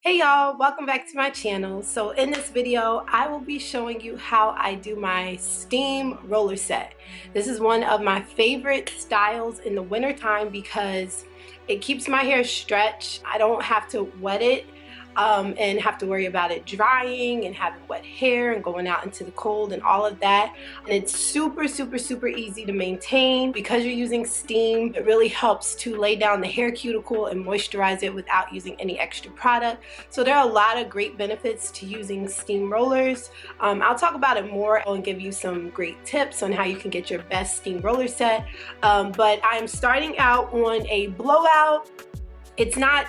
Hey y'all, welcome back to my channel. So in this video, I will be showing you how I do my steam roller set. This is one of my favorite styles in the winter time because it keeps my hair stretched. I don't have to wet it and have to worry about it drying and having wet hair and going out into the cold and all of that. And it's super easy to maintain because you're using steam. It really helps to lay down the hair cuticle and moisturize it without using any extra product. So there are a lot of great benefits to using steam rollers. I'll talk about it more and give you some great tips on how you can get your best steam roller set. But I'm starting out on a blowout. It's not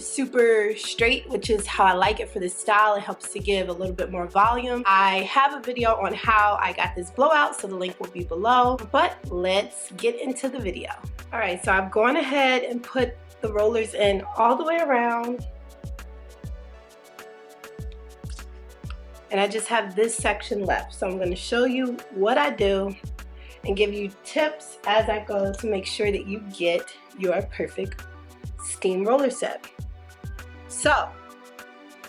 super straight, which is how I like it for this style. It helps to give a little bit more volume. I have a video on how I got this blowout, so the link will be below, but let's get into the video. All right, so I've gone ahead and put the rollers in all the way around. And I just have this section left. So I'm gonna show you what I do and give you tips as I go to make sure that you get your perfect steam roller set. So,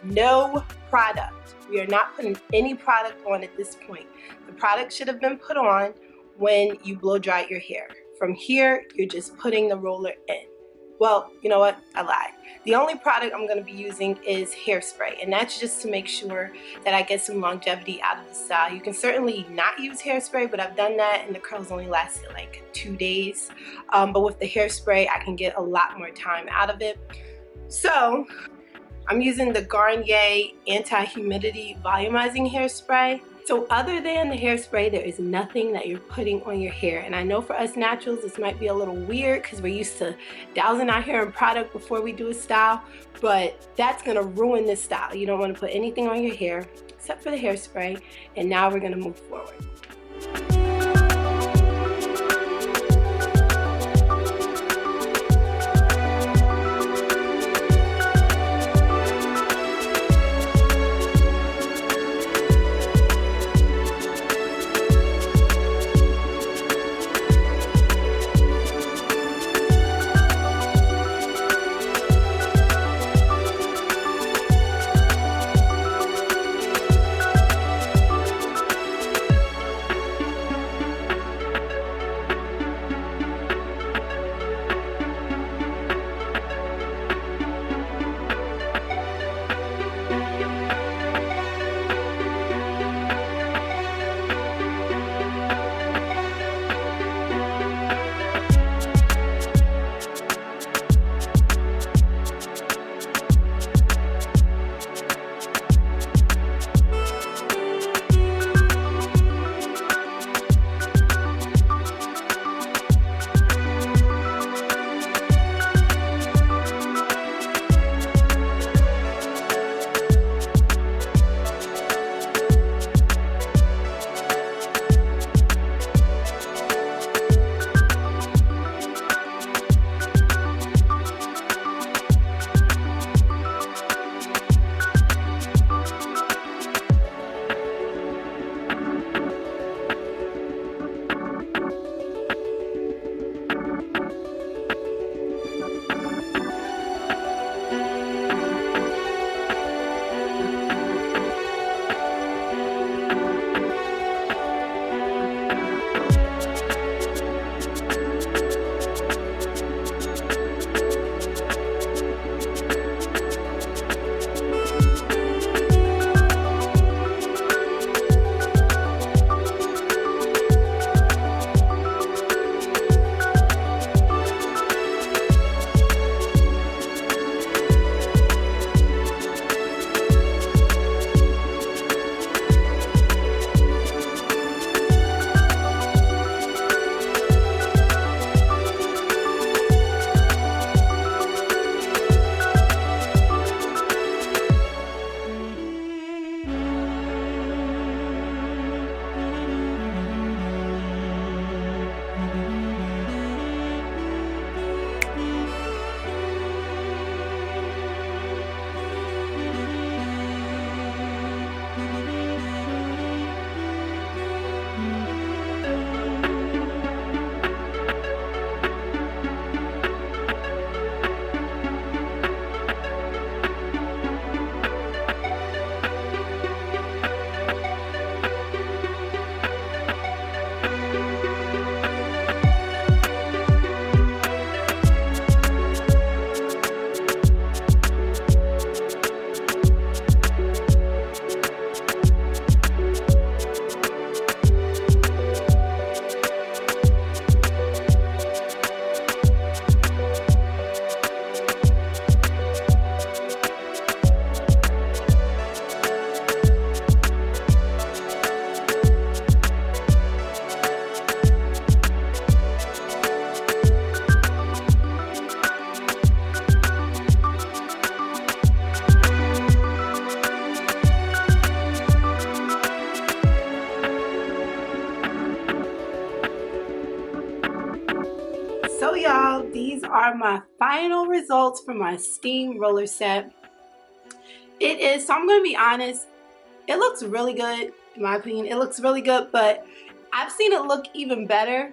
no product. We are not putting any product on at this point. The product should have been put on when you blow dry your hair. From here, you're just putting the roller in. Well, you know what? I lied. The only product I'm going to be using is hairspray, and that's just to make sure that I get some longevity out of the style. You can certainly not use hairspray, but I've done that and the curls only lasted like 2 days. But with the hairspray, I can get a lot more time out of it. So I'm using the Garnier Anti-Humidity Volumizing Hairspray. So other than the hairspray, there is nothing that you're putting on your hair. And I know for us naturals, this might be a little weird because we're used to dousing our hair in product before we do a style, but that's gonna ruin this style. You don't wanna put anything on your hair except for the hairspray. And now we're gonna move forward. are my final results for my steam roller set. It is, so I'm going to be honest, it looks really good. In my opinion, it looks really good, but I've seen it look even better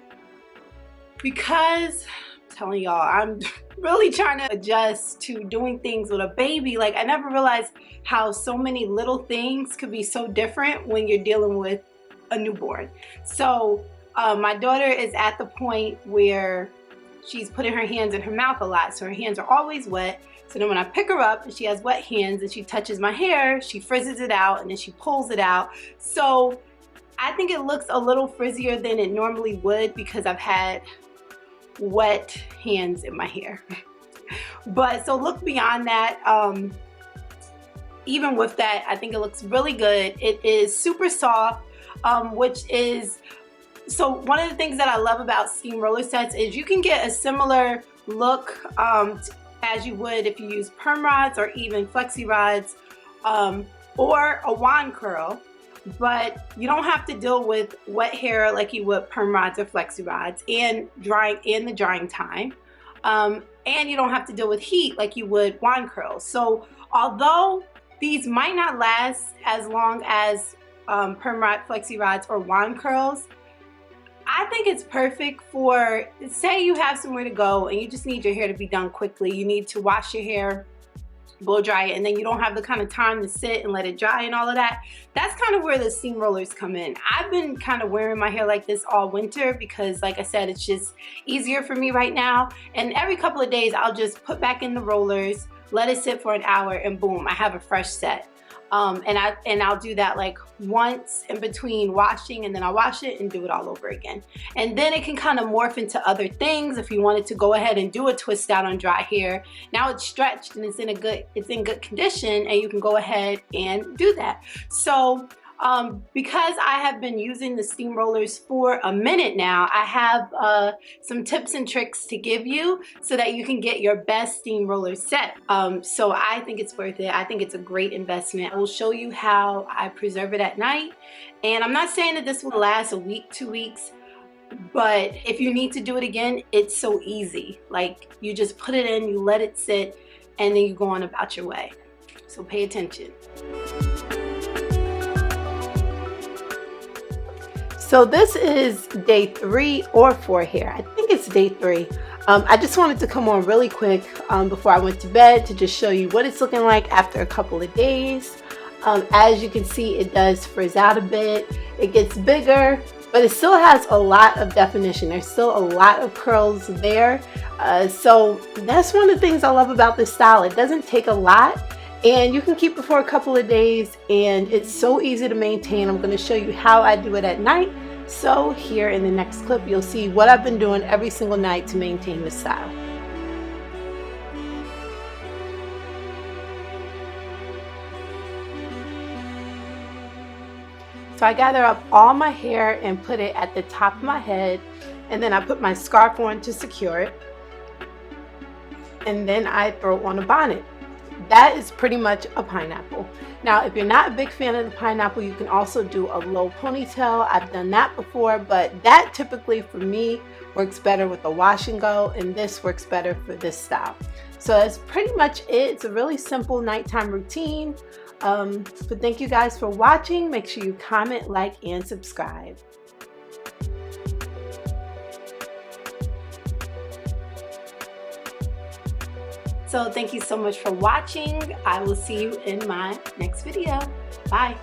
because I'm telling y'all, I'm really trying to adjust to doing things with a baby. Like, I never realized how so many little things could be so different when you're dealing with a newborn. So my daughter is at the point where she's putting her hands in her mouth a lot, so her hands are always wet. So then when I pick her up and she has wet hands and she touches my hair, she frizzes it out and then she pulls it out. So I think it looks a little frizzier than it normally would because I've had wet hands in my hair. But so look beyond that, even with that, I think it looks really good. It is super soft, which is, so one of the things that I love about steam roller sets is you can get a similar look as you would if you use perm rods or even flexi rods or a wand curl, but you don't have to deal with wet hair like you would perm rods or flexi rods and the drying time, and you don't have to deal with heat like you would wand curls. So although these might not last as long as perm rod, flexi rods, or wand curls, I think it's perfect for, say you have somewhere to go and you just need your hair to be done quickly. You need to wash your hair, blow dry it, and then you don't have the kind of time to sit and let it dry and all of that. That's kind of where the steam rollers come in. I've been kind of wearing my hair like this all winter because, like I said, it's just easier for me right now. And every couple of days, I'll just put back in the rollers, let it sit for an hour, and boom, I have a fresh set. And I'll do that like once in between washing, and then I'll wash it and do it all over again. And then it can kind of morph into other things. If you wanted to go ahead and do a twist out on dry hair, now it's stretched and it's in good condition, and you can go ahead and do that. So because I have been using the steam rollers for a minute now, I have some tips and tricks to give you so that you can get your best steam roller set. So I think it's worth it. I think it's a great investment. I will show you how I preserve it at night. And I'm not saying that this will last a week, 2 weeks, but if you need to do it again, it's so easy. Like, you just put it in, you let it sit, and then you go on about your way. So pay attention. So this is day 3 or 4 here. I think it's day 3. I just wanted to come on really quick before I went to bed to just show you what it's looking like after a couple of days. As you can see, it does frizz out a bit. It gets bigger, but it still has a lot of definition. There's still a lot of curls there. So that's one of the things I love about this style. It doesn't take a lot, and you can keep it for a couple of days, and it's so easy to maintain. I'm going to show you how I do it at night. So here in the next clip, you'll see what I've been doing every single night to maintain this style. So I gather up all my hair and put it at the top of my head, and then I put my scarf on to secure it, and then I throw on a bonnet. That is pretty much a pineapple. Now, if you're not a big fan of the pineapple, you can also do a low ponytail. I've done that before, but that typically for me works better with the wash and go, and this works better for this style. So that's pretty much it. It's a really simple nighttime routine. But thank you guys for watching. Make sure you comment, like, and subscribe. So thank you so much for watching. I will see you in my next video. Bye.